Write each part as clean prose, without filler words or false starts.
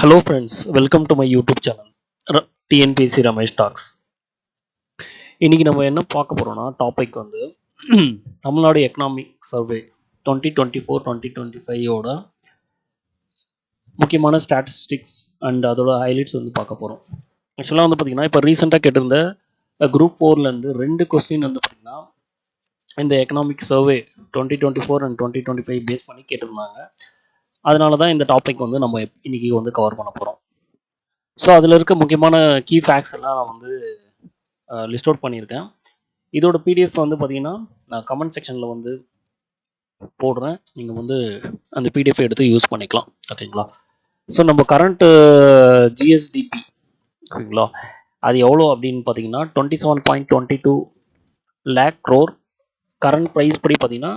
Hello friends, welcome to my YouTube channel TNPC Ramesh Talks. இன்னைக்கு நம்ம என்ன பார்க்க போறோம்னா டாபிக் வந்து தமிழ்நாடு எக்கனாமிக் சர்வே 2024-2025 ஓட முக்கியமான ஸ்டாட்டிஸ்டிக்ஸ் அண்ட் அதோட ஹைலைட்ஸ் வந்து பார்க்க போகிறோம். ஆக்சுவலாக வந்து பார்த்திங்கன்னா இப்போ ரீசெண்டாக கேட்டிருந்த குரூப் 4லேருந்து 2 கொஸ்டின் வந்து பார்த்திங்கன்னா இந்த எக்கனாமிக் சர்வே 2024 அண்ட் 2025 பேஸ் பண்ணி கேட்டிருந்தாங்க. அதனால தான் இந்த டாபிக் வந்து நம்ம இன்றைக்கி வந்து கவர் பண்ண போகிறோம். ஸோ அதில் இருக்க முக்கியமான கீ ஃபேக்ட்ஸ் எல்லாம் நான் வந்து லிஸ்ட் அவுட் பண்ணியிருக்கேன். இதோட பிடிஎஃப் வந்து பார்த்திங்கன்னா நான் கமெண்ட் செக்ஷனில் வந்து போடுறேன். நீங்கள் வந்து அந்த பிடிஎஃப் எடுத்து யூஸ் பண்ணிக்கலாம். ஓகேங்களா? ஸோ நம்ம கரண்ட்டு ஜிஎஸ்டிபி ஓகேங்களா, அது எவ்வளோ அப்படின்னு பார்த்தீங்கன்னா 27.22 lakh crore. கரண்ட் ப்ரைஸ் படி பார்த்தீங்கன்னா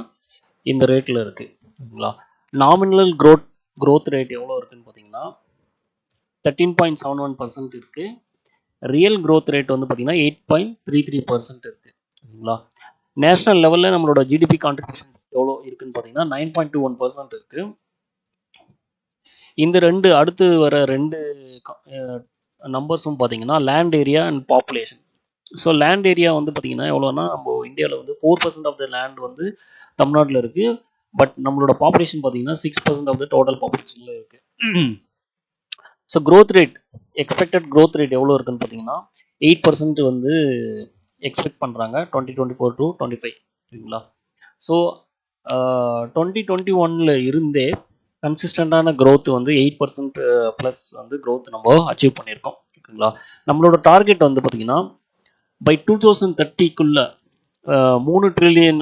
இந்த ரேட்டில் இருக்குது. ஓகேங்களா? நாமினல் க்ரோத் ரேட் எவ்வளோ இருக்குதுன்னு பார்த்தீங்கன்னா 13.71% இருக்குது. ரியல் க்ரோத் ரேட் வந்து பார்த்திங்கன்னா 8.33% இருக்குது. ஓகேங்களா? நேஷ்னல் லெவலில் நம்மளோட ஜிடிபி கான்ட்ரிபியூஷன் எவ்வளோ இருக்குதுன்னு பார்த்தீங்கன்னா 9.21% இருக்குது. இந்த அடுத்து வர ரெண்டு நம்பர்ஸும் பார்த்தீங்கன்னா land area and population. So land area வந்து பார்த்திங்கன்னா எவ்வளோனா, நம்ம இந்தியாவில் வந்து 4% ஆஃப் த லேண்ட் வந்து தமிழ்நாட்டில் இருக்குது. பட் நம்மளோட பாப்புலேஷன் பார்த்தீங்கன்னா 6% ஆஃப் த டோட்டல் பாப்புலேஷனில் இருக்குது. So growth rate, expected growth rate எவ்வளோ இருக்குன்னு பார்த்தீங்கன்னா 8% வந்து எக்ஸ்பெக்ட் பண்ணுறாங்க 2024 to 2025. ஓகேங்களா? ஸோ 2021 இருந்தே கன்சிஸ்டண்ட்டான க்ரோத் வந்து 8% ப்ளஸ் வந்து க்ரோத் நம்ம அச்சீவ் பண்ணியிருக்கோம். ஓகேங்களா? நம்மளோட டார்கெட் வந்து பார்த்திங்கன்னா பை 2030 3 ட்ரில்லியன்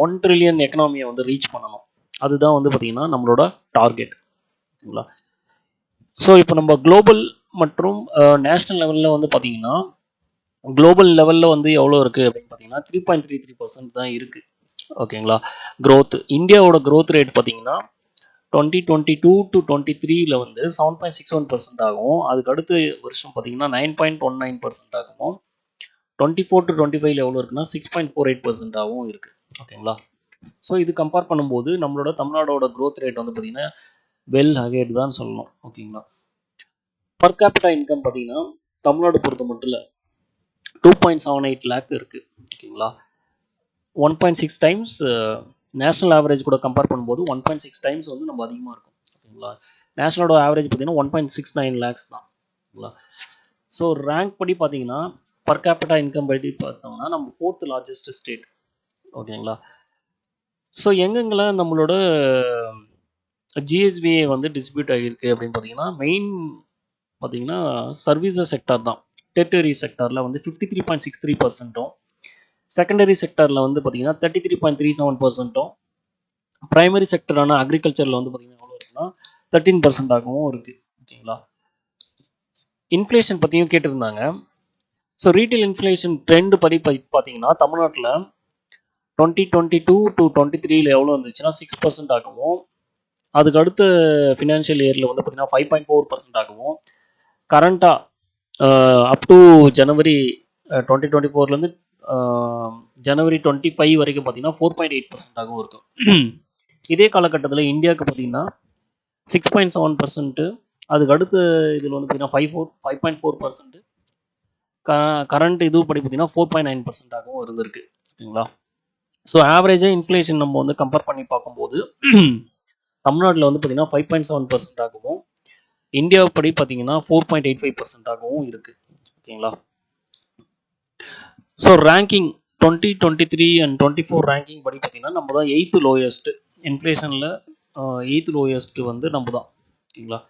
1 ட்ரில்லியன் எக்கனாமியை வந்து ரீச் பண்ணணும். அதுதான் வந்து பார்த்திங்கன்னா நம்மளோட டார்கெட். ஓகேங்களா? ஸோ இப்போ நம்ம குளோபல் மற்றும் நேஷ்னல் லெவலில் வந்து பார்த்திங்கன்னா குளோபல் லெவலில் வந்து எவ்வளோ இருக்குது அப்படின்னு பார்த்தீங்கன்னா 3.33% தான் இருக்குது. ஓகேங்களா? க்ரோத் இந்தியாவோட க்ரோத் ரேட் பார்த்திங்கன்னா 2022 to 2023 வந்து 7.61% ஆகும். அதுக்கு அடுத்த வருஷம் பார்த்திங்கன்னா 9.19% ஆகும். 24 to 25 எவ்வளோ இருக்குன்னா 6.48% ஆகவும் இருக்குது. ஓகேங்களா? ஸோ இது கம்பேர் பண்ணும்போது நம்மளோட தமிழ்நாடோட க்ரோத் ரேட் வந்து பார்த்திங்கன்னா வெல் அஹெட் தான் சொல்லணும். ஓகேங்களா? பர் கேபிட்டா இன்கம் பார்த்தீங்கன்னா தமிழ்நாடு பொறுத்த மட்டும் இல்லை 2.78 lakh இருக்குது. ஓகேங்களா? 1.6 டைம்ஸ் நேஷ்னல் ஆவரேஜ் கூட கம்பேர் பண்ணும்போது 1.6 டைம்ஸ் வந்து நம்ம அதிகமாக இருக்கும். ஓகேங்களா? நேஷ்னலோட ஆவரேஜ் பார்த்தீங்கன்னா 1.69 lakhs தான். ஓகேங்களா? ஸோ ரேங்க் படி பார்த்தீங்கன்னா பர் கேபிட்டா இன்கம் படி பார்த்தோம்னா நம்ம 4th லார்ஜஸ்ட் ஸ்டேட். ஓகேங்களா? ஸோ எங்கெங்கெல்லாம் நம்மளோட ஜிஎஸ்பிஏ வந்து டிஸ்ட்ரிபியூட் ஆகியிருக்கு அப்படின்னு பார்த்தீங்கன்னா மெயின் பார்த்தீங்கன்னா சர்வீசஸ் செக்டார் தான். டெரிட்டரி செக்டாரில் வந்து 53.63%, செகண்டரி செக்டாரில் வந்து பார்த்தீங்கன்னா 33.37%, ப்ரைமரி செக்டரான அக்ரிகல்ச்சரில் வந்து பார்த்தீங்கன்னா எவ்வளோ இருக்குன்னா 13% ஆகவும் இருக்குது. ஓகேங்களா? இன்ஃப்ளேஷன் பற்றியும் கேட்டிருந்தாங்க. ஸோ ரீட்டைல் இன்ஃப்ளேஷன் ட்ரெண்டு படி பார்த்தீங்கன்னா தமிழ்நாட்டில் 2022 to 2023 எவ்வளோ இருந்துச்சுன்னா 6% ஆகவும், அதுக்கு அடுத்த ஃபினான்ஷியல் இயரில் வந்து பார்த்திங்கன்னா 5.4% ஆகவும், கரண்ட்டாக அப் டு ஜனவரி 2024 ஜனவரி 25 வரைக்கும் பார்த்திங்கன்னா 4.8% ஆகவும் இருக்கும். இதே காலகட்டத்தில் இந்தியாவுக்கு பார்த்திங்கன்னா 6.7%, அதுக்கு அடுத்த இதில் வந்து பார்த்திங்கன்னா 5.4%, கரண்ட் இது படி பார்த்திங்கன்னா 4.9% ஆகவும் இருந்திருக்கு. ஓகேங்களா? ஸோ ஆவரேஜாக இன்ஃப்ளேஷன் நம்ம வந்து கம்பேர் பண்ணி பார்க்கும்போது தமிழ்நாட்டில் வந்து பார்த்திங்கன்னா 5.7% ஆகவும், இந்தியாவை படி பார்த்திங்கன்னா 4.85% ஆகவும் இருக்குது. ஓகேங்களா? ஸோ ரேங்கிங் 2023 and 24 ரேங்கிங் படி பார்த்திங்கன்னா நம்ம தான் 8th லோயஸ்ட்டு இன்ஃப்ளேஷனில். 8th லோயஸ்ட்டு வந்து நம்ம தான். ஓகேங்களா?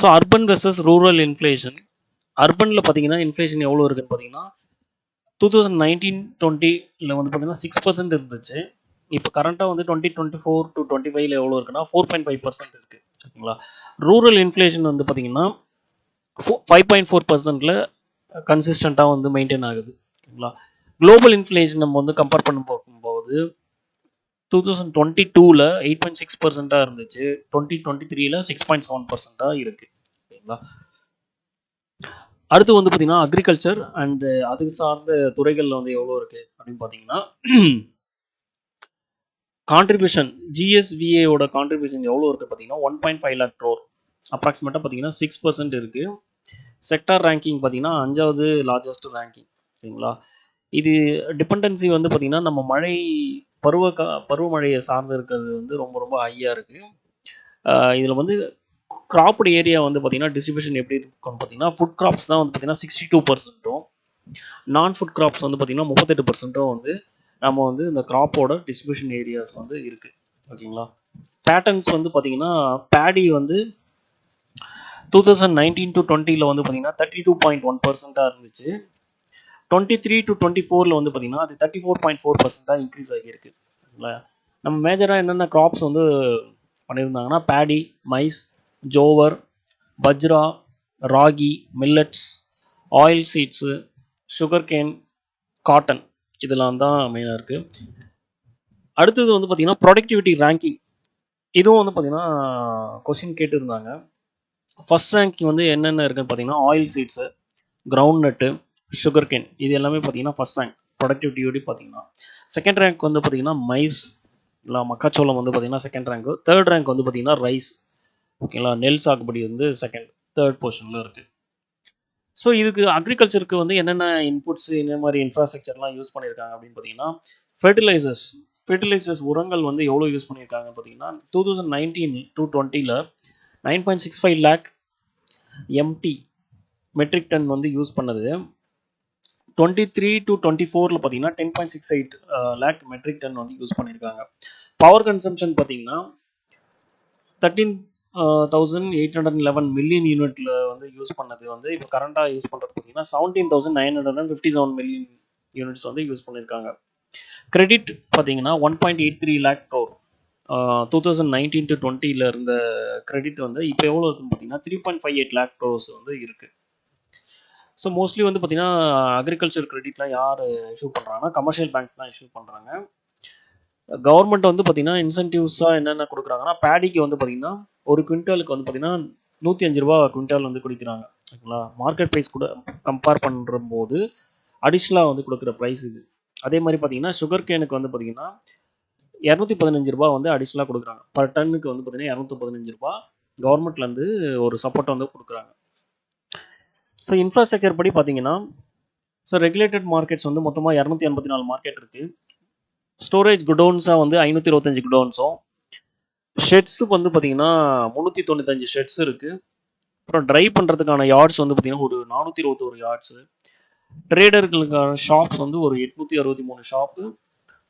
So urban versus rural inflation. அர்பனில் பார்த்திங்கன்னா இன்ஃப்ளேஷன் எவ்வளோ இருக்குதுன்னு பார்த்திங்கன்னா 2019-20 வந்து பார்த்திங்கன்னா 6% இருந்துச்சு. இப்போ கரண்ட்டாக வந்து 2024 to 25 எவ்வளோ இருக்குன்னா 4.5% இருக்குது. ஓகேங்களா? ரூரல் இன்ஃப்ளேஷன் வந்து பார்த்திங்கன்னா 5.4% கன்சிஸ்டண்ட்டாக வந்து மெயின்டைன் ஆகுது. ஓகேங்களா? குளோபல் இன்ஃப்ளேஷன் நம்ம வந்து கம்பேர் பண்ண போகும்போது 2022 8.6% இருந்துச்சு, 2023 6.7% இருக்குது. ஓகேங்களா? அடுத்து வந்து பார்த்திங்கன்னா அக்ரிகல்ச்சர் அண்டு அதுக்கு சார்ந்த துறைகளில் வந்து எவ்வளோ இருக்குது அப்படின்னு பார்த்தீங்கன்னா கான்ட்ரிபியூஷன் ஜிஎஸ்விஏயோட கான்ட்ரிபியூஷன் எவ்வளோ இருக்குது பார்த்தீங்கன்னா 1.5 lakh crore. அப்ராக்சிமேட்டாக பார்த்தீங்கன்னா 6% இருக்குது. செக்டார் ரேங்கிங் பார்த்தீங்கன்னா 5வது லார்ஜஸ்ட் ரேங்கிங். சரிங்களா? இது டிபெண்டன்சி வந்து பார்த்தீங்கன்னா நம்ம பருவமழையை சார்ந்து இருக்கிறது வந்து ரொம்ப ரொம்ப ஹையாக இருக்குது. இதில் வந்து கிராப்டு ஏரியா வந்து பார்த்தீங்கன்னா டிஸ்ட்ரிபியூஷன் எப்படி இருக்குன்னு பார்த்தீங்கன்னா ஃபுட் கிராப்ஸ் தான் வந்து பார்த்தீங்கன்னா 62%, நான் ஃபுட் கிராப்ஸ் வந்து பார்த்தீங்கன்னா 38% வந்து நம்ம வந்து இந்த கிராப்போட டிஸ்ட்ரிபியூஷன் ஏரியாஸ் வந்து இருக்குது. ஓகேங்களா? பேட்டர்ன்ஸ் வந்து பார்த்தீங்கன்னா பேடி வந்து 2019 to 20 வந்து பார்த்தீங்கன்னா 32.1% இருந்துச்சு. 23 to 24 வந்து பார்த்தீங்கன்னா அது 34.4% இன்க்ரீஸ் ஆகியிருக்கு. நம்ம மேஜராக என்னென்ன கிராப்ஸ் வந்து பண்ணியிருந்தாங்கன்னா paddy, maize, jowar, bajra, ragi, millets, oil seeds, sugar cane, cotton இதெல்லாம் தான் மெயினாக இருக்குது. அடுத்தது வந்து பார்த்தீங்கன்னா ப்ரொடக்டிவிட்டி ரேங்கிங். இதுவும் வந்து பார்த்தீங்கன்னா கொஸ்டின் கேட்டுருந்தாங்க. ஃபர்ஸ்ட் ரேங்கிங் வந்து என்னென்ன இருக்குன்னு பார்த்தீங்கன்னா ஆயில் சீட்ஸு, கிரவுண்ட் நட்டு, சுகர் கேன் இது எல்லாமே பார்த்தீங்கன்னா ஃபர்ஸ்ட் ரேங்க் ப்ரொடக்டிவிட்டியோடு பார்த்தீங்கன்னா. செகண்ட் ரேங்க் வந்து பார்த்தீங்கன்னா மைஸ் இல்லை மக்காச்சோளம் வந்து பார்த்தீங்கன்னா செகண்ட் ரேங்க்கு. தேர்ட் ரேங்க் வந்து பார்த்தீங்கன்னா ரைஸ். ஓகேங்களா? நெல் சாகுபடி வந்து தேர்ட் பொசிஷனில் இருக்குது. ஸோ இதுக்கு அக்ரிகல்ச்சருக்கு வந்து என்னென்ன இன்புட்ஸ் என்ன மாதிரி இன்ஃப்ராஸ்ட்ரக்சர்லாம் யூஸ் பண்ணியிருக்காங்க அப்படின்னு பார்த்தீங்கன்னா ஃபெர்டிலைசர்ஸ் உரங்கள் வந்து எவ்வளோ யூஸ் பண்ணியிருக்காங்க பார்த்தீங்கன்னா 2019 to 20 9.65 lakh MT metric tonne வந்து யூஸ் பண்ணது. 23 to 24 பார்த்தீங்கன்னா 10.68 லேக் மெட்ரிக் டன் வந்து யூஸ் பண்ணியிருக்காங்க. பவர் கன்சம்ஷன் பார்த்தீங்கன்னா 13,811 மில்லியன் யூனிட்ல வந்து யூஸ் பண்ணது வந்து இப்போ கரண்டாக யூஸ் பண்ணுறது பார்த்தீங்கன்னா 17,957 மில்லியன் யூனிட்ஸ் வந்து யூஸ் பண்ணியிருக்காங்க. கிரெடிட் பார்த்தீங்கன்னா 1.83 லேக் க்ரோர் 2019 to 20 இருந்த கிரெடிட் வந்து இப்போ எவ்வளோ இருக்குன்னு பார்த்தீங்கன்னா 3.58 லேக் க்ரோர்ஸ் வந்து இருக்குது. ஸோ மோஸ்ட்லி வந்து பார்த்தீங்கன்னா அக்ரிகல்ச்சர் கிரெடிட்லாம் யார் இஷ்யூ பண்ணுறாங்கன்னா கமர்ஷியல் பேங்க்ஸ் தான் இஷ்யூ பண்ணுறாங்க. கவர்மெண்ட் வந்து பார்த்தீங்கன்னா இன்சென்டிவ்ஸாக என்னென்ன கொடுக்குறாங்கன்னா பேடிக்கு வந்து பார்த்தீங்கன்னா ஒரு குவிண்டாலுக்கு வந்து பார்த்தீங்கன்னா 105 ரூபா குவிண்டால் வந்து கொடுக்குறாங்க. ஓகேங்களா? மார்க்கெட் ப்ரைஸ் கூட கம்பேர் பண்ணுற போது அடிஷ்னலாக வந்து கொடுக்குற ப்ரைஸ் இது. அதே மாதிரி பார்த்தீங்கன்னா சுகர் கேனுக்கு வந்து பார்த்தீங்கன்னா 215 ரூபா வந்து அடிஷ்னலாக கொடுக்குறாங்க. பர் டன்னுக்கு வந்து பார்த்தீங்கன்னா 215 ரூபா கவர்மெண்ட்லேருந்து ஒரு சப்போர்ட்டை வந்து கொடுக்குறாங்க. ஸோ இன்ஃப்ராஸ்ட்ரக்சர் படி பார்த்தீங்கன்னா ரெகுலேட்டட் மார்க்கெட்ஸ் வந்து மொத்தமாக 284 மார்க்கெட் இருக்குது. ஸ்டோரேஜ் குடோன்ஸாக வந்து 525 குடோன்ஸும், ஷெட்ஸுக்கு வந்து பார்த்தீங்கன்னா 395 ஷெட்ஸ் இருக்குது. அப்புறம் ட்ரை பண்ணுறதுக்கான யார்ட்ஸ் வந்து பார்த்தீங்கன்னா ஒரு 421 யார்ட்ஸு, ட்ரேடர்களுக்கான ஷாப்ஸ் வந்து ஒரு 863 ஷாப்பு,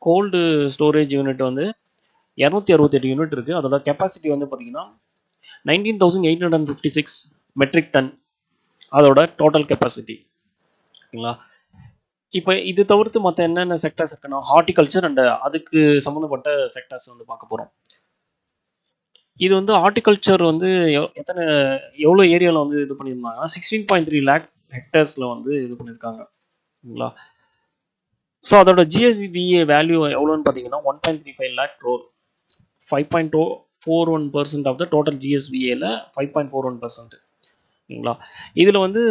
கோல்டு ஸ்டோரேஜ் யூனிட் வந்து 268 யூனிட் இருக்குது. அதோட கெப்பாசிட்டி வந்து பார்த்தீங்கன்னா 19,856 மெட்ரிக் டன் அதோட டோட்டல் கெப்பாசிட்டி. ஓகேங்களா? இப்போ இது தவிர்த்து மற்ற என்னென்ன செக்டர்ஸ் இருக்குன்னா ஹார்டிகல்ச்சர் அண்ட் அதுக்கு சம்மந்தப்பட்ட செக்டர்ஸ் வந்து பார்க்க போகிறோம். இது வந்து ஹார்டிகல்ச்சர் வந்து எவ்வளோ ஏரியாவில் வந்து இது பண்ணியிருந்தாங்கன்னா 16.3 லேக் ஹெக்டர்ஸில் வந்து இது பண்ணியிருக்காங்க. ஓகேங்களா? ஸோ அதோட ஜிஎஸ்பிஏ வேல்யூ எவ்வளோன்னு பார்த்தீங்கன்னா 1.35 lakh crore, 5.41% of the total ஜிஎஸ்பிஏல 5.41%. ஓகேங்களா? இதில் வந்து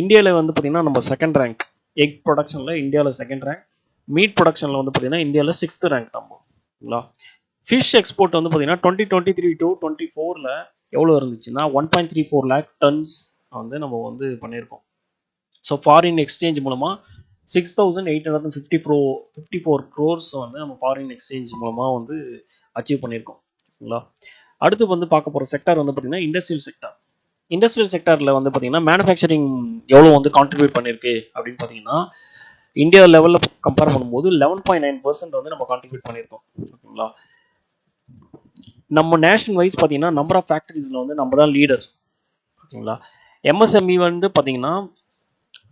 இந்தியாவில் வந்து பார்த்திங்கன்னா நம்ம செகண்ட் ரேங்க். எக் ப்ரொடக்ஷனில் இந்தியாவில் செகண்ட் ரேங்க், மீட் ப்ரொடக்ஷனில் வந்து பார்த்திங்கன்னா இந்தியாவில் 6th ரேங்க் நம்ம. ஓகேங்களா? ஃபிஷ் எக்ஸ்போர்ட் வந்து பார்த்திங்கன்னா 2023 to 24 எவ்வளோ இருந்துச்சுன்னா 1.34 லேக் டன்ஸ் வந்து நம்ம வந்து பண்ணியிருக்கோம். ஸோ ஃபாரின் எக்ஸ்சேஞ்ச் மூலமாக 6,854 க்ரோர்ஸ் வந்து நம்ம ஃபாரின் எக்ஸ்சேஞ்ச் மூலமாக வந்து அச்சீவ் பண்ணியிருக்கோம். ஓகேங்களா? அடுத்து வந்து பார்க்க போகிற செக்டார் வந்து பார்த்திங்கன்னா இண்டஸ்ட்ரியல் செக்டார். இண்டஸ்ட்ரியல் செக்டாரில் வந்து பார்த்திங்கன்னா மேனுஃபேக்சரிங் எவ்வளோ வந்து கான்ட்ரிபியூட் பண்ணியிருக்கு அப்படின்னு பார்த்தீங்கன்னா இந்தியா லெவலில் கம்பேர் பண்ணும்போது 11.9% வந்து நம்ம கான்ட்ரிபியூட் பண்ணியிருக்கோம். ஓகேங்களா? நம்ம நேஷனல் வைஸ் பார்த்தீங்கன்னா நம்பர் ஆஃப் ஃபேக்டரிஸில் வந்து நம்ம தான் லீடர்ஸ். ஓகேங்களா? எம்எஸ்எம்இ வந்து பார்த்தீங்கன்னா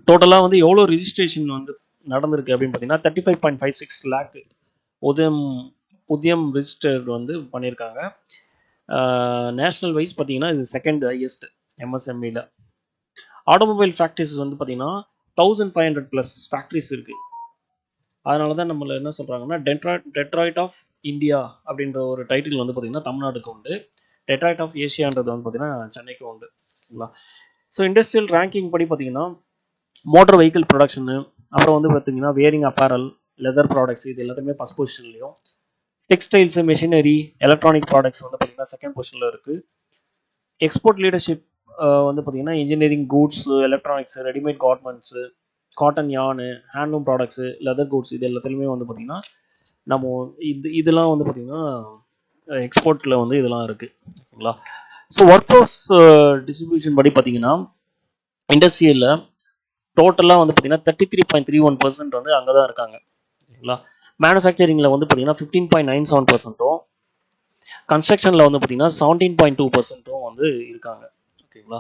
டோட்டலாக வந்து எவ்வளோ ரிஜிஸ்ட்ரேஷன் வந்து நடந்திருக்கு அப்படின்னு பார்த்தீங்கன்னா 35.56 லேக் உதயம் ரிஜிஸ்டர்டு வந்து பண்ணியிருக்காங்க. நேஷ்னல் வைஸ் பார்த்தீங்கன்னா இது செகண்ட் ஹையஸ்ட் எம்எஸ்எம்இல. ஆட்டோமொபைல் ஃபேக்ட்ரிஸ் வந்து பார்த்தீங்கன்னா 1500+ ஃபேக்ட்ரிஸ் இருக்குது. அதனால தான் நம்மளை என்ன சொல்கிறாங்கன்னா டெட்ராய்ட் ஆஃப் இந்தியா அப்படின்ற ஒரு டைட்டில் வந்து பார்த்திங்கன்னா தமிழ்நாடுக்கு உண்டு. டெட்ராய்ட் ஆஃப் ஏஷியான்றது வந்து பார்த்திங்கன்னா சென்னைக்கு உண்டு. ஓகேங்களா? ஸோ இண்டஸ்ட்ரியல் ரேங்கிங் படி பார்த்திங்கன்னா மோட்டர் வெஹிக்கிள் ப்ரொடக்ஷனு, அப்புறம் வந்து பார்த்திங்கன்னா வேரிங் அப்பேரல், லெதர் ப்ராடக்ட்ஸ் இது எல்லாத்தையுமே ஃபஸ்ட் பொசிஷன்லையும், டெக்ஸ்டைல்ஸு, மெஷினரி, எலக்ட்ரானிக் ப்ராடக்ட்ஸ் வந்து பார்த்திங்கன்னா செகண்ட் பொசிஷனில் இருக்குது. எக்ஸ்போர்ட் லீடர்ஷிப் வந்து பார்த்திங்கன்னா engineering goods, electronics, readymade garments, cotton yarn, handloom products, leather goods இது எல்லாத்துலேயுமே வந்து பார்த்திங்கன்னா நம்ம இதெல்லாம் வந்து பார்த்திங்கன்னா எக்ஸ்போர்ட்டில் வந்து இதெல்லாம் இருக்குது. ஓகேங்களா. ஸோ ஒர்க் ஃபோர்ஸ் டிஸ்ட்ரிபியூஷன் படி பார்த்திங்கன்னா இண்டஸ்ட்ரியலில் டோட்டலாக வந்து பார்த்திங்கன்னா 33.31% வந்து அங்கே தான் இருக்காங்க. ஓகேங்களா. மேனுஃபேக்சரிங்கில் வந்து பார்த்திங்கன்னா 15.97%, கன்ஸ்ட்ரக்ஷனில் வந்து பார்த்திங்கன்னா 17.2% வந்து இருக்காங்க. ஓகேங்களா.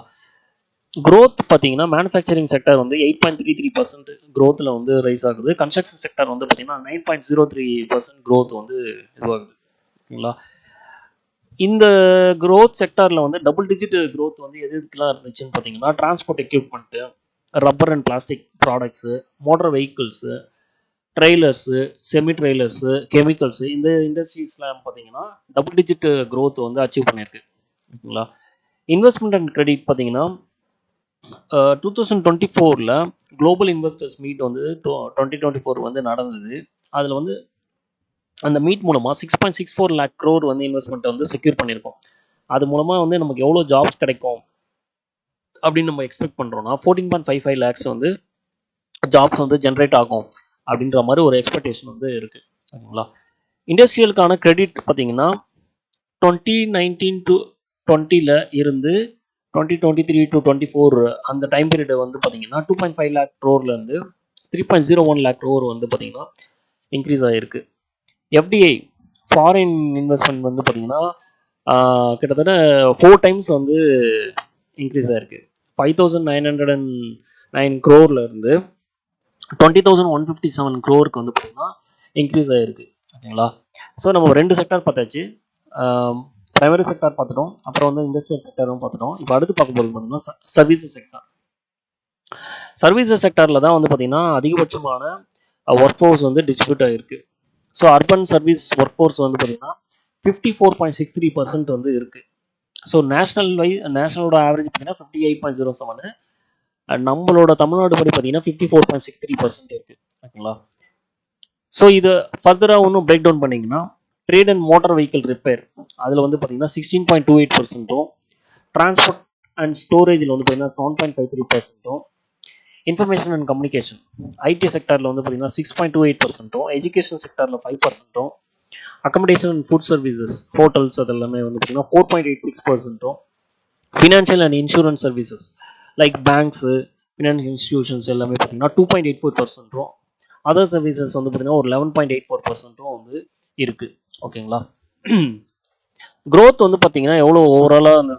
க்ரோத் பார்த்தீங்கன்னா மேனுஃபேக்சரிங் செக்டர் வந்து 8.33% க்ரோத்தில் வந்து ரைஸ் ஆகுது. கன்ஸ்ட்ரக்ஷன் செக்டர் வந்து பார்த்தீங்கன்னா 9.03% க்ரோத் வந்து இதுவாகுது. ஓகேங்களா. இந்த க்ரோத் செக்டாரில் வந்து டபுள் டிஜிட் க்ரோத் வந்து எதுக்கெல்லாம் இருந்துச்சுன்னு பார்த்தீங்கன்னா transport equipment, rubber and plastic products, motor vehicles, trailers, semi trailers, chemicals, இந்த இண்டஸ்ட்ரீஸ்லாம் பார்த்தீங்கன்னா டபுள் டிஜிட் க்ரோத் வந்து அச்சீவ் பண்ணியிருக்கு. ஓகேங்களா. இன்வெஸ்ட்மெண்ட் அண்ட் கிரெடிட் பார்த்தீங்கன்னா 2024 குளோபல் இன்வெஸ்டர்ஸ் மீட் வந்து 2024 வந்து நடந்தது. அதில் வந்து அந்த மீட் மூலமாக 6.64 lakh crore வந்து இன்வெஸ்ட்மெண்ட்டை வந்து செக்யூர் பண்ணியிருக்கோம். அது மூலமாக வந்து நமக்கு எவ்வளோ ஜாப்ஸ் கிடைக்கும் அப்படின்னு நம்ம எக்ஸ்பெக்ட் பண்ணுறோன்னா 14.55 lakhs வந்து ஜாப்ஸ் வந்து ஜென்ரேட் ஆகும் அப்படின்ற மாதிரி ஒரு எக்ஸ்பெக்டேஷன் வந்து இருக்குது. ஓகேங்களா. இண்டஸ்ட்ரியலுக்கான கிரெடிட் பார்த்தீங்கன்னா 2019 to 20 இருந்து 2023 to 24 அந்த டைம் பீரியட் வந்து பார்த்தீங்கன்னா 2.5 lakh crore-லேருந்து 3.01 lakh crore வந்து பார்த்தீங்கன்னா இன்க்ரீஸ் ஆகிருக்கு. எஃப்டிஐ ஃபாரின் இன்வெஸ்ட்மெண்ட் வந்து பார்த்தீங்கன்னா கிட்டத்தட்ட 4 times வந்து இன்க்ரீஸ் ஆகிருக்கு. 5,909 crore-லேருந்து 20,157 crore-க்கு வந்து பார்த்தீங்கன்னா இன்க்ரீஸ் ஆகிருக்கு. ஓகேங்களா. ஸோ நம்ம 2 செக்டார் பார்த்தாச்சு. பிரைமரி செக்டார் பார்த்துட்டோம், அப்புறம் வந்து இண்டஸ்ட்ரியல் செக்டாரும் பார்த்துட்டோம். இப்போ அடுத்து பார்க்க போகிறது பார்த்தீங்கன்னா சர்வீசஸ் செக்டார். சர்வீசஸ் செக்டாரில் தான் வந்து பார்த்தீங்கன்னா அதிகபட்சமான ஒர்க் ஃபோர்ஸ் வந்து டிஸ்ட்ரிபியூட் ஆகிருக்கு. So urban service work force வந்து பார்த்தீங்கன்னா 54.63% வந்து இருக்குது. ஸோ நேஷனலோட ஆவரேஜ் பார்த்தீங்கன்னா 58.07, நம்மளோட தமிழ்நாடு படி பார்த்தீங்கன்னா 54.63% இருக்குது. ஓகேங்களா. ஸோ இதை ஃபர்தராக ஒன்றும் பிரேக் டவுன் பண்ணிங்கன்னா trade and motor vehicle repair அதில் வந்து பார்த்தீங்கன்னா 16.28%, டிரான்ஸ்போர்ட் அண்ட் ஸ்டோரேஜில் வந்து பார்த்தீங்கன்னா 7.53%, இன்ஃபர்மேஷன் அண்ட் கம்யூனிகேஷன் ஐடி செக்டாரில் வந்து பார்த்தீங்கன்னா 6.28%, எஜுகேஷன் செக்டாரில் 5%, accommodation and food services hotels அது எல்லாமே வந்து பார்த்தீங்கன்னா 4.86%, financial and insurance services like banks, financial institutions எல்லாமே பார்த்தீங்கன்னா 2.84%, அதர் சர்வீசஸ் வந்து பார்த்தீங்கன்னா ஒரு 11.84% வந்து இருக்குது. ஓகேங்களா. க்ரோத் வந்து பார்த்தீங்கன்னா எவ்வளோ ஓவராலாக அந்த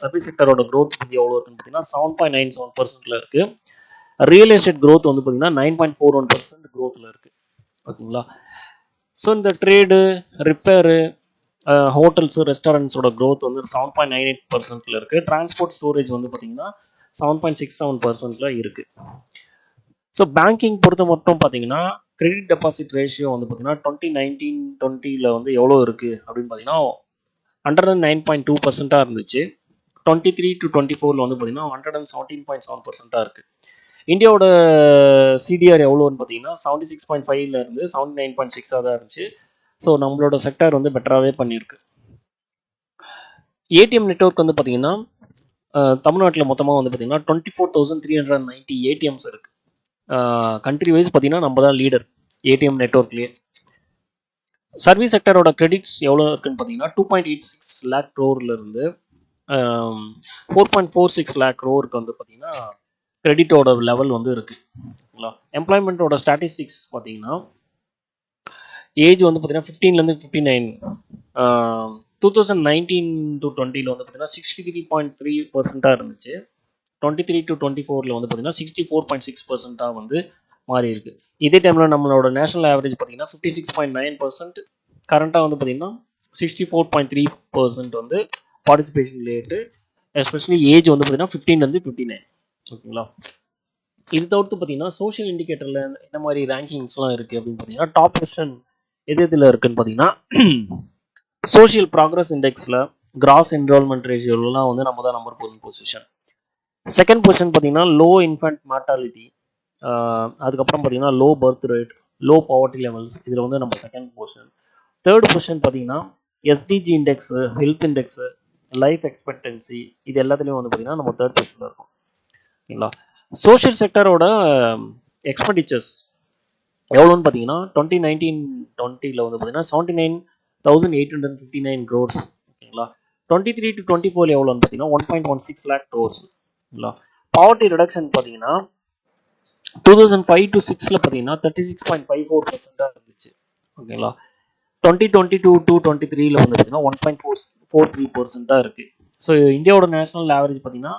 சர்வீஸ் செக்டரோட க்ரோத் வந்து எவ்வளோ இருக்குன்னு பார்த்தீங்கன்னா 7.97%-ல இருக்குது. ரியல் எஸ்டேட் க்ரோத் வந்து பார்த்தீங்கன்னா 9.41% க்ரோத்தில் இருக்குது. ஓகேங்களா. ஸோ இந்த ட்ரேடு, ரிப்பேரு, ஹோட்டல்ஸு, ரெஸ்டாரண்ட்ஸோட க்ரோத் வந்து 7.98%-ல இருக்குது. டிரான்ஸ்போர்ட் ஸ்டோரேஜ் வந்து பார்த்தீங்கன்னா 7.67%-ல இருக்குது. ஸோ பேங்கிங் பொறுத்த மட்டும் பார்த்தீங்கன்னா கிரெடிட் டெபாசிட் ரேஷியோ வந்து பார்த்தீங்கன்னா 2019-20 வந்து எவ்வளோ இருக்குது அப்படின்னு பார்த்தீங்கன்னா 109.2% இருந்துச்சு. 23 to 24 வந்து பார்த்தீங்கன்னா 117.7% இருக்குது. இந்தியாவோட சிடிஆர் எவ்வளோன்னு பார்த்தீங்கன்னா 76.5-லேருந்து 79.6 தான் இருந்துச்சு. ஸோ நம்மளோட செக்டார் வந்து பெட்டராகவே பண்ணியிருக்கு. ஏடிஎம் நெட்வொர்க் வந்து பார்த்தீங்கன்னா தமிழ்நாட்டில் மொத்தமாக வந்து பார்த்தீங்கன்னா 24,390 ஏடிஎம்ஸ் இருக்குது. கண்ட்ரி வைஸ் பார்த்தீங்கன்னா நம்ம தான் லீடர் ஏடிஎம் நெட்வொர்க்லேயே. சர்வீஸ் செக்டரோட கிரெடிட்ஸ் எவ்வளோ இருக்குன்னு பார்த்தீங்கன்னா 2.86 lakh crore-லேருந்து 4.46 lakh crore-க்கு வந்து பார்த்தீங்கன்னா கிரெடிட்டோட லெவல் வந்து இருக்குது. ஓகேங்களா. எம்ப்ளாய்மெண்ட்டோட ஸ்டாட்டிஸ்டிக்ஸ் பார்த்தீங்கன்னா ஏஜ் வந்து பார்த்தீங்கன்னா 15-லேருந்து 59, 2019 to 20 வந்து பார்த்தீங்கன்னா 63.3% இருந்துச்சு. 23 to 24 வந்து பார்த்தீங்கன்னா 64.6% வந்து மாறி இருக்கு. இதே டைமில் நம்மளோட நேஷனல் ஆவரேஜ் பார்த்தீங்கன்னா 56.9%, கரண்ட்டாக வந்து பார்த்தீங்கன்னா 64.3% வந்து பார்ட்டிசிபேஷன் ரேட்டு, எஸ்பெஷலி ஏஜ் வந்து பார்த்தீங்கன்னா 15-லேருந்து 59. ஓகேங்களா. இது தவிர்த்து பார்த்தீங்கன்னா சோஷியல் இண்டிகேட்டரில் என்ன மாதிரி ரேங்கிங்ஸ்லாம் இருக்குது அப்படின்னு பார்த்தீங்கன்னா டாப் பொசிஷன் எதில் இருக்குன்னு பார்த்தீங்கன்னா சோஷியல் ப்ராக்ரஸ் இண்டெக்ஸில் கிராஸ் என்ரோல்மெண்ட் ரேஷியோலாம் வந்து நம்ம தான் நம்பர் 1 பொசிஷன். செகண்ட் பொசிஷன் பார்த்தீங்கன்னா லோ இன்ஃபேன்ட் மார்டாலிட்டி, அதுக்கப்புறம் பார்த்தீங்கன்னா low birth rate, low poverty levels, இதில் வந்து நம்ம செகண்ட் பொசிஷன். தேர்ட் பொசிஷன் பார்த்தீங்கன்னா SDG index, health index, life expectancy, இது எல்லாத்துலேயும் வந்து பார்த்திங்கன்னா நம்ம தேர்ட் பொசிஷனில் இருக்கும். ஓகேங்களா. சோஷியல் செக்டரோட எக்ஸ்பெண்டிச்சர்ஸ் எவ்வளோன்னு பார்த்தீங்கன்னா 2019-20 வந்து பார்த்தீங்கன்னா 79,859 crores. ஓகேங்களா. 23 to 24 எவ்வளோன்னு பார்த்தீங்கன்னா 1.16 lakh crores. ஓகேங்களா. பாவர்ட்டி ரிடக்ஷன் பார்த்தீங்கன்னா 2005 to 6 பார்த்தீங்கன்னா 36.54% இருந்துச்சு. ஓகேங்களா. 2022 to 23 வந்து பார்த்தீங்கன்னா 1.43% இருக்குது. ஸோ இந்தியாவோட நேஷனல் ஆவரேஜ் பார்த்தீங்கன்னா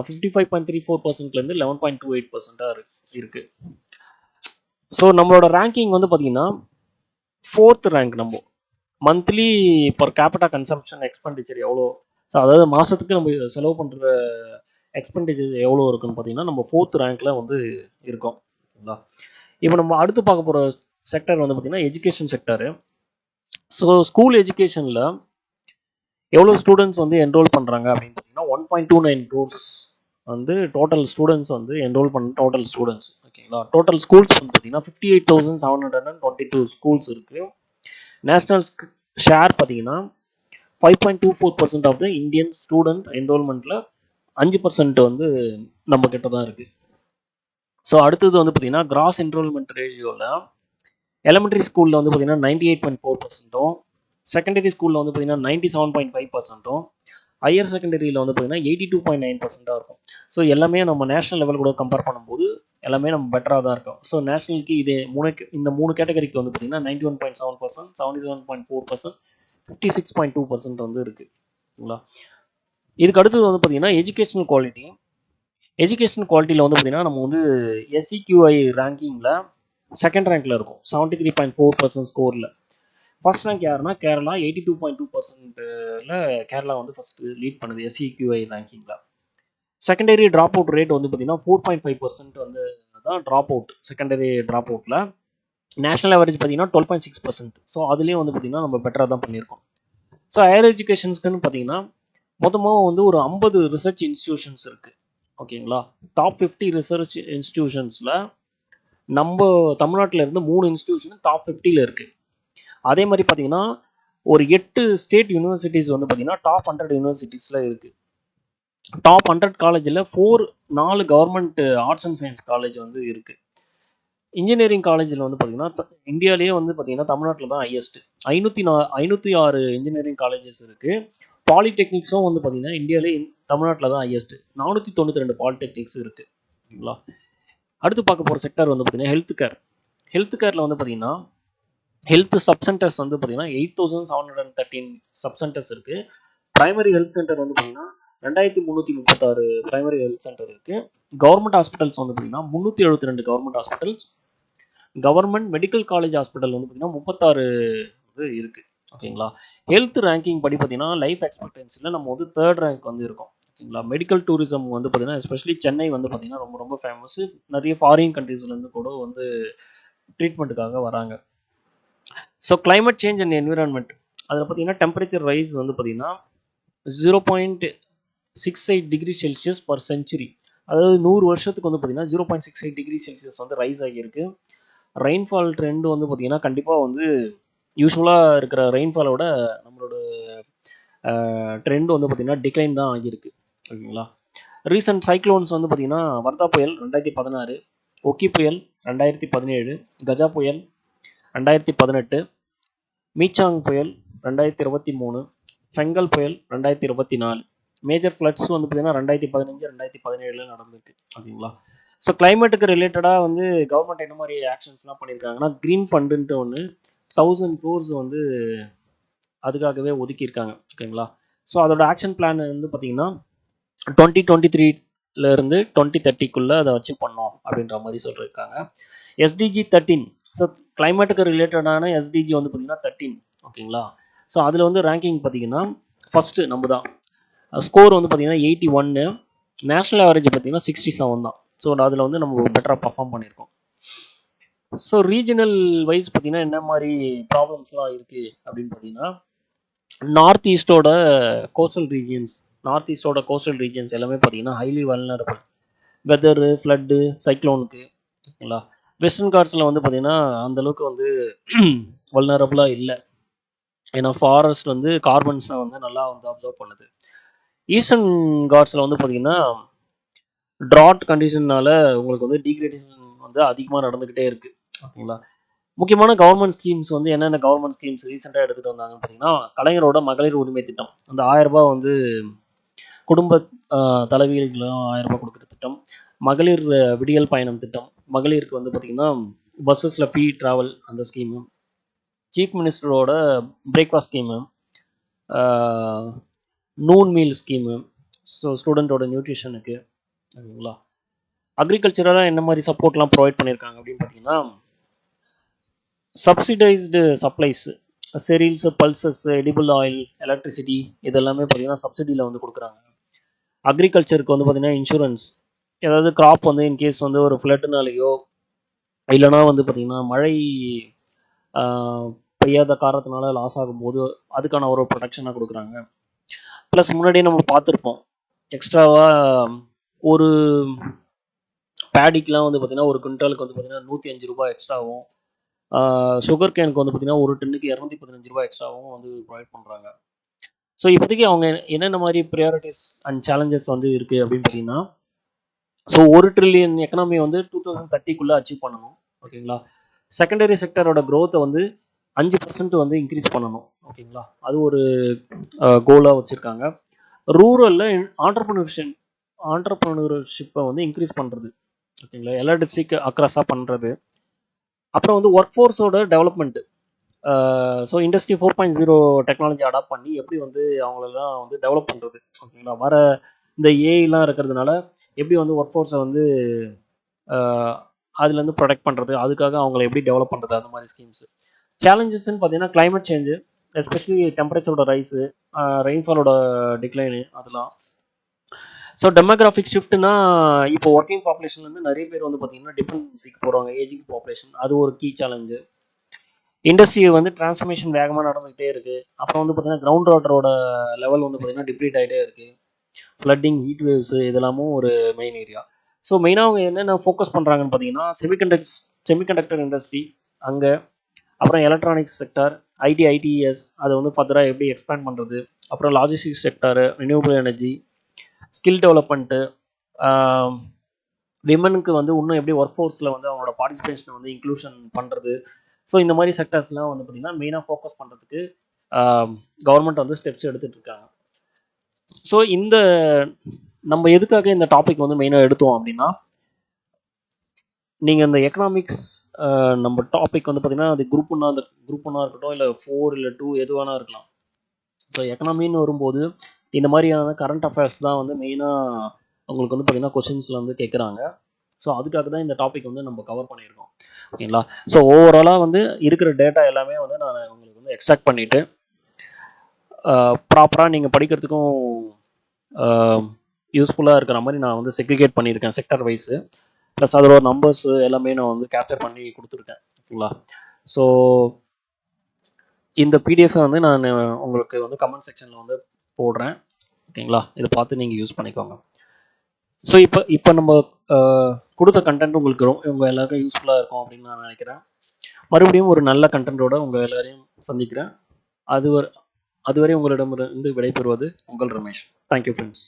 55.34%லேருந்து 11.28% இருக்குது. ஸோ நம்மளோட ரேங்கிங் வந்து பார்த்தீங்கன்னா 4th ரேங்க். நம்ம monthly per capita consumption expenditure எவ்வளோ, ஸோ அதாவது மாதத்துக்கு நம்ம செலவு பண்ணுற எக்ஸ்பெண்டிச்சர் எவ்வளோ இருக்குன்னு பார்த்தீங்கன்னா நம்ம 4th ரேங்க்கில் வந்து இருக்கோம். ஓகேங்களா. இப்போ நம்ம அடுத்து பார்க்க போகிற செக்டர் வந்து பார்த்தீங்கன்னா எஜுகேஷன் செக்டரு. ஸோ ஸ்கூல் எஜுகேஷனில் எவ்வளோ ஸ்டூடெண்ட்ஸ் வந்து என்ரோல் பண்ணுறாங்க அப்படின்னு பார்த்தீங்கன்னா 1.29 crores வந்து டோட்டல் ஸ்டூடெண்ட்ஸ் வந்து என்ரோல் பண்ண டோட்டல் ஸ்டூடெண்ட்ஸ். ஓகேங்களா. டோட்டல் ஸ்கூல்ஸ் வந்து பார்த்தீங்கன்னா 58,722 ஸ்கூல்ஸ் இருக்குது. நேஷ்னல் ஷேர் பார்த்தீங்கன்னா 5.24% ஆஃப் த இந்தியன் ஸ்டூடெண்ட் என்ரோல்மெண்ட்டில் 5% வந்து நம்ம கிட்ட தான் இருக்குது. ஸோ அடுத்தது வந்து பார்த்தீங்கன்னா கிராஸ் என்ரோல்மெண்ட் ரேஷியோவில் எலிமெண்ட்ரி ஸ்கூலில் வந்து பார்த்தீங்கன்னா 98.4%, செகண்டரி ஸ்கூலில் வந்து பார்த்தீங்கன்னா 97.5%, ஹையர் செகண்டரியில் வந்து பார்த்தீங்கன்னா 82.9% இருக்கும். ஸோ எல்லாமே நம்ம நேஷனல் லெவல் கூட கம்பேர் பண்ணும்போது எல்லாமே நம்ம பெட்டராக தான் இருக்கும். ஸோ நேஷனலுக்கு இந்த மூணு கேட்டகரிக்கு வந்து பார்த்தீங்கன்னா 91.7%, 77.4%, 56.2% வந்து இருக்குங்களா. இதுக்கு அடுத்தது வந்து பார்த்தீங்கன்னா எஜுகேஷனல் குவாலிட்டி. எஜுகேஷன் குவாலிட்டியில் வந்து பார்த்தீங்கன்னா நம்ம வந்து SEQI ரேங்கிங்கில் செகண்ட் ரேங்க்கில் இருக்கும் 73.4% ஸ்கோரில். ஃபர்ஸ்ட் ரேங்க் யாருன்னா கேரளா 82.2%ல கேரளா வந்து ஃபஸ்ட்டு லீட் பண்ணுது SEQI ரேங்கிங்கில். செகண்டரி ட்ராப் அவுட் ரேட் வந்து பார்த்தீங்கன்னா 4.5% வந்து தான் ட்ராப் அவுட் செகண்டரி ட்ராப் அவுட்டில். நேஷனல் ஆவரேஜ் பார்த்தீங்கன்னா 12.6%. ஸோ அதுலேயும் வந்து பார்த்தீங்கன்னா நம்ம பெட்டராக தான் பண்ணியிருக்கோம். ஸோ ஹையர் எஜுகேஷன்ஸ்க்குன்னு பார்த்தீங்கன்னா மொத்தமாக வந்து ஒரு 50 ரிசர்ச் இன்ஸ்டிடியூஷன்ஸ் இருக்குது. ஓகேங்களா. டாப் 50 ரிசர்ச் இன்ஸ்டிடியூஷன்ஸில் நம்ம தமிழ்நாட்டில் இருந்து 3 இன்ஸ்டிடியூஷன் டாப் 50ல் இருக்குது. அதே மாதிரி பார்த்தீங்கன்னா ஒரு 8 ஸ்டேட் யூனிவர்சிட்டிஸ் வந்து பார்த்தீங்கன்னா டாப் 100 யூனிவர்சிட்டிஸில் இருக்குது. டாப் 100 காலேஜில் 4 government arts and science college வந்து இருக்குது. இன்ஜினியரிங் காலேஜில் வந்து பார்த்தீங்கன்னா இந்தியாவிலேயே வந்து பார்த்தீங்கன்னா தமிழ்நாட்டில் தான் ஹையஸ்ட்டு 506 இன்ஜினியரிங் காலேஜஸ் இருக்குது. பாலிடெக்னிக்ஸும் வந்து பார்த்தீங்கன்னா இந்தியாவிலே தமிழ்நாட்டில் தான் ஹையஸ்ட்டு 492 பாலிடெக்னிக்ஸ் இருக்குது. ஓகேங்களா. அடுத்து பார்க்க போகிற செக்டர் வந்து பார்த்தீங்கன்னா ஹெல்த் கேர். ஹெல்த் கேரில் வந்து பார்த்தீங்கன்னா ஹெல்த் சப்சென்டர்ஸ் வந்து பார்த்தீங்கன்னா 8,713 சப்சென்டர்ஸ் இருக்குது. ப்ரைமரி ஹெல்த் சென்டர் வந்து பார்த்தீங்கன்னா 2,336 ப்ரைமரி ஹெல்த் சென்டர் இருக்குது. கவர்மெண்ட் ஹாஸ்பிட்டல்ஸ் வந்து பார்த்தீங்கன்னா 372 government hospitals, government medical college hospital வந்து பார்த்தீங்கன்னா 36 வந்து இருக்குது. ஓகேங்களா. ஹெல்த் ரேங்கிங் படி பார்த்தீங்கன்னா லைஃப் எக்ஸ்பெக்டன்சியில் நம்ம வந்து தேர்ட் ரேங்க் வந்து இருக்கோம். ஓகேங்களா. மெடிக்கல் டூரிசம் வந்து பார்த்தீங்கன்னா எஸ்பெஷலி சென்னை வந்து பார்த்தீங்கன்னா ரொம்ப ரொம்ப ஃபேமஸ். நிறைய ஃபாரின் கண்ட்ரீஸ்லேருந்து கூட வந்து ட்ரீட்மெண்ட்டுக்காக வராங்க. So climate change and environment அதில் பார்த்தீங்கன்னா டெம்பரேச்சர் ரைஸ் வந்து பார்த்தீங்கன்னா 0.68 டிகிரி செல்சியஸ் பர் செஞ்சுரி, அதாவது 100 வருஷத்துக்கு வந்து பார்த்தீங்கன்னா 0.68 டிகிரி செல்சியஸ் வந்து ரைஸ் ஆகியிருக்கு. ரெயின்ஃபால் ட்ரெண்டு வந்து பார்த்தீங்கன்னா கண்டிப்பாக வந்து யூஸ்வலாக இருக்கிற ரெயின்ஃபாலோட நம்மளோட ட்ரெண்ட் வந்து பார்த்தீங்கன்னா டிக்ளைன் தான் ஆகியிருக்கு. ஓகேங்களா. ரீசன்ட் சைக்ளோன்ஸ் வந்து பார்த்தீங்கன்னா வர்தா புயல் 2016, ஒக்கி புயல் 2017, கஜா புயல் 2018, மீச்சாங் புயல் 2023, ஃபெங்கல் புயல் 2024, மேஜர் ஃப்ளட்ஸ் வந்து பார்த்தீங்கன்னா 2015, 2017 நடந்திருக்கு. ஓகேங்களா. ஸோ கிளைமேட்டுக்கு ரிலேட்டடாக வந்து கவர்மெண்ட் என்ன மாதிரி ஆக்ஷன்ஸ்லாம் பண்ணியிருக்காங்கன்னா க்ரீன் ஃபண்டுன்ட்டு ஒன்று 1000 crores வந்து அதுக்காகவே ஒதுக்கியிருக்காங்க. ஓகேங்களா. ஸோ அதோட ஆக்ஷன் பிளான் வந்து பார்த்தீங்கன்னா 2023லேருந்து 2030க்குள்ளே அதை அச்சீவ் பண்ணோம் அப்படின்ற மாதிரி சொல்லியிருக்காங்க. SDG 13, ஸோ கிளைமேட்டுக்கு ரிலேட்டடான SDG வந்து பார்த்தீங்கன்னா 13. ஓகேங்களா. ஸோ அதில் வந்து ரேங்கிங் பார்த்தீங்கன்னா ஃபஸ்ட்டு நம்ம தான். ஸ்கோர் வந்து பார்த்தீங்கன்னா 81, நேஷ்னல் ஆவரேஜ் பார்த்தீங்கன்னா 67 தான். ஸோ அதில் வந்து நம்ம பெட்டராக பர்ஃபார்ம் பண்ணியிருக்கோம். ஸோ ரீஜனல் வைஸ் பார்த்தீங்கன்னா என்ன மாதிரி ப்ராப்ளம்ஸ்லாம் இருக்குது அப்படின்னு பார்த்தீங்கன்னா நார்த் ஈஸ்டோட கோஸ்டல் ரீஜியன்ஸ் எல்லாமே பார்த்தீங்கன்னா ஹைலி வல்னரபிள் வெதரு, ஃப்ளட்டு, சைக்ளோனுக்கு. ஓகேங்களா. வெஸ்டர்ன் காட்ஸில் வந்து பார்த்தீங்கன்னா அந்தளவுக்கு வந்து வல்னரபுளாக இல்லை. ஏன்னா ஃபாரஸ்ட் வந்து கார்பன்ஸை வந்து நல்லா வந்து அப்சர்வ் பண்ணுது. ஈஸ்டர்ன் காட்ஸில் வந்து பார்த்தீங்கன்னா ட்ராட் கண்டிஷன்னால உங்களுக்கு வந்து டீக்ரேடேஷன் வந்து அதிகமாக நடந்துக்கிட்டே இருக்குது. ஓகேங்களா. முக்கியமான கவர்மெண்ட் ஸ்கீம்ஸ் வந்து என்னென்ன கவர்மெண்ட் ஸ்கீம்ஸ் ரீசெண்டாக எடுத்துகிட்டு வந்தாங்கன்னு பார்த்தீங்கன்னா, கலைஞரோட மகளிர் உரிமை திட்டம். அந்த ரூ. 1000 வந்து குடும்ப தலைவிகளுக்கெல்லாம் ரூ. 1000 கொடுக்குற திட்டம். மகளிர் விடியல் பயணம் திட்டம். மகளிருக்கு வந்து பார்த்திங்கன்னா பஸ்ஸஸில் ஃப்ரீ ட்ராவல் அந்த ஸ்கீமு. சீஃப் மினிஸ்டரோட breakfast scheme, noon meal scheme, so ஸ்டூடெண்ட்டோட நியூட்ரிஷனுக்கு. ஓகேங்களா. அக்ரிகல்ச்சராக என்ன மாதிரி சப்போர்ட்லாம் ப்ரொவைட் பண்ணியிருக்காங்க அப்படின்னு பார்த்தீங்கன்னா, subsidised supplies, cereals, pulses, edible oil, electricity இதெல்லாமே பார்த்தீங்கன்னா சப்சிடியில் வந்து கொடுக்குறாங்க. அக்ரிகல்ச்சருக்கு வந்து பார்த்திங்கன்னா இன்சூரன்ஸ், ஏதாவது கிராப் வந்து இன்கேஸ் வந்து ஒரு ஃப்ளட்டுனாலேயோ இல்லைனா வந்து பார்த்திங்கன்னா மழை பெய்யாத காரணத்தினால லாஸ் ஆகும்போது அதுக்கான ஒரு ப்ரொடெக்ஷனாக கொடுக்குறாங்க. ப்ளஸ் முன்னாடியே நம்ம பார்த்துருப்போம், எக்ஸ்ட்ராவாக ஒரு பேடிக்கெலாம் வந்து பார்த்திங்கன்னா ஒரு குவிண்டாலுக்கு வந்து பார்த்திங்கன்னா ரூ. 105 எக்ஸ்ட்ராவும், சுகர் கேனுக்கு வந்து பார்த்திங்கன்னா ஒரு டன்னுக்கு ரூ. 215 எக்ஸ்ட்ராவும் வந்து ப்ரொவைட் பண்ணுறாங்க. ஸோ இப்போதைக்கு அவங்க என்னென்ன மாதிரி ப்ரியாரிட்டிஸ் அண்ட் சேலஞ்சஸ் வந்து இருக்குது அப்படின்னு பார்த்தீங்கன்னா, ஸோ 1 ட்ரில்லியன் எக்கனாமி வந்து 2030 அச்சீவ் பண்ணணும். ஓகேங்களா. செகண்டரி செக்டரோட க்ரோத்தை வந்து 5% வந்து இன்க்ரீஸ் பண்ணணும். ஓகேங்களா. அது ஒரு கோலாக வச்சுருக்காங்க. ரூரலில் ஆண்டர்ப்ரனர்ஷிப்பை வந்து இன்க்ரீஸ் பண்ணுறது. ஓகேங்களா. எல்லா டிஸ்ட்ரிக்ட் அக்ராஸாக பண்ணுறது. அப்புறம் வந்து ஒர்க் ஃபோர்ஸோட development. So industry 4.0 technology adopt பண்ணி எப்படி வந்து அவங்களெல்லாம் வந்து டெவலப் பண்ணுறது. ஓகேங்களா. வர இந்த ஏஐலாம் இருக்கிறதுனால எப்படி வந்து ஒர்க் ஃபோர்ஸை வந்து அதுலேருந்து ப்ரொடெக்ட் பண்ணுறது, அதுக்காக அவங்கள எப்படி டெவலப் பண்ணுறது, அந்த மாதிரி ஸ்கீம்ஸு. சேலஞ்சஸ்ன்னு பார்த்தீங்கன்னா climate change, especially டெம்பரேச்சரோட rice, ரெயின்ஃபாலோட decline அதெல்லாம். ஸோ டெமோகிராஃபிக் ஷிஃப்ட்னா இப்போ ஒர்க்கிங் பாப்புலேஷன்லேருந்து நிறைய பேர் வந்து பார்த்திங்கன்னா டிபெண்டன்சிக்கு போகிறாங்க, ஏஜிங் பாப்புலேஷன். அது ஒரு கீ சேலஞ்சு. இண்டஸ்ட்ரி வந்து டிரான்ஸ்ஃபர்மேஷன் வேகமாக நடந்துகிட்டே இருக்குது. அப்புறம் வந்து பார்த்திங்கன்னா கிரவுண்ட் வாட்டரோட லெவல் வந்து பார்த்திங்கன்னா டிப்ளீட் ஆகிட்டே இருக்குது. ஃப்ளட்டிங், ஹீட் வேவ்ஸு இதெல்லாமும் ஒரு மெயின் ஏரியா. ஸோ மெயினாக அவங்க என்னென்ன ஃபோக்கஸ் பண்ணுறாங்கன்னு பார்த்தீங்கன்னா செமிகண்டக்டர் இண்டஸ்ட்ரி அங்கே, அப்புறம் எலக்ட்ரானிக்ஸ் செக்டார், ஐடிஎஸ் அதை வந்து ஃபர்தராக எப்படி எக்ஸ்பேண்ட் பண்ணுறது, அப்புறம் logistics sector, renewable energy, skill development, விமனுக்கு வந்து இன்னும் எப்படி ஒர்க் ஃபோர்ஸில் வந்து அவங்களோட பார்ட்டிசிபேஷனை வந்து இன்க்ளூஷன் பண்ணுறது. ஸோ இந்த மாதிரி செக்டர்ஸ்லாம் வந்து பார்த்திங்கன்னா மெயினாக ஃபோக்கஸ் பண்ணுறதுக்கு கவர்மெண்ட் வந்து ஸ்டெப்ஸ் எடுத்துகிட்டு இருக்காங்க. ஸோ இந்த நம்ம எதுக்காக இந்த டாபிக் வந்து மெயினாக எடுத்தோம் அப்படின்னா, நீங்கள் இந்த எக்கனாமிக்ஸ் நம்ம டாபிக் வந்து பார்த்திங்கன்னா அது குரூப் ஒன்றா இருக்கட்டும், இல்லை 4 இல்லை 2 எதுவானா இருக்கலாம். ஸோ எக்கனாமின்னு வரும்போது இந்த மாதிரியான கரண்ட் அஃபேர்ஸ் தான் வந்து மெயினாக உங்களுக்கு வந்து பார்த்திங்கன்னா கொஷின்ஸில் வந்து கேட்குறாங்க. ஸோ அதுக்காக தான் இந்த டாபிக் வந்து நம்ம கவர் பண்ணியிருக்கோம். ஓகேங்களா. ஸோ ஓவராலாக வந்து இருக்கிற டேட்டா எல்லாமே வந்து நான் உங்களுக்கு வந்து எக்ஸ்ட்ராக்ட் பண்ணிவிட்டு ப்ராப்பராக நீங்கள் படிக்கிறதுக்கும் யூஸ்ஃபுல்லாக இருக்கிற மாதிரி நான் வந்து செக்ரிகேட் பண்ணியிருக்கேன் செக்டர் வைஸு. ப்ளஸ் அதோட நம்பர்ஸு எல்லாமே நான் வந்து கேப்சர் பண்ணி கொடுத்துருக்கேன். ஓகேங்களா. ஸோ இந்த பிடிஎஃப் வந்து நான் உங்களுக்கு வந்து கமெண்ட் செக்ஷனில் வந்து போடுறேன். ஓகேங்களா. இதை பார்த்து நீங்கள் யூஸ் பண்ணிக்கோங்க. ஸோ இப்போ நம்ம கொடுத்த கண்டென்ட் உங்களுக்கு உங்கள் எல்லாருக்கும் யூஸ்ஃபுல்லாக இருக்கும் அப்படின்னு நான் நினைக்கிறேன். மறுபடியும் ஒரு நல்ல கண்டென்ட்டோட உங்கள் எல்லாரையும் சந்திக்கிறேன். அதுவரை உங்களிடமிருந்து விடைபெறுவது உங்கள் ரமேஷ். Thank you friends.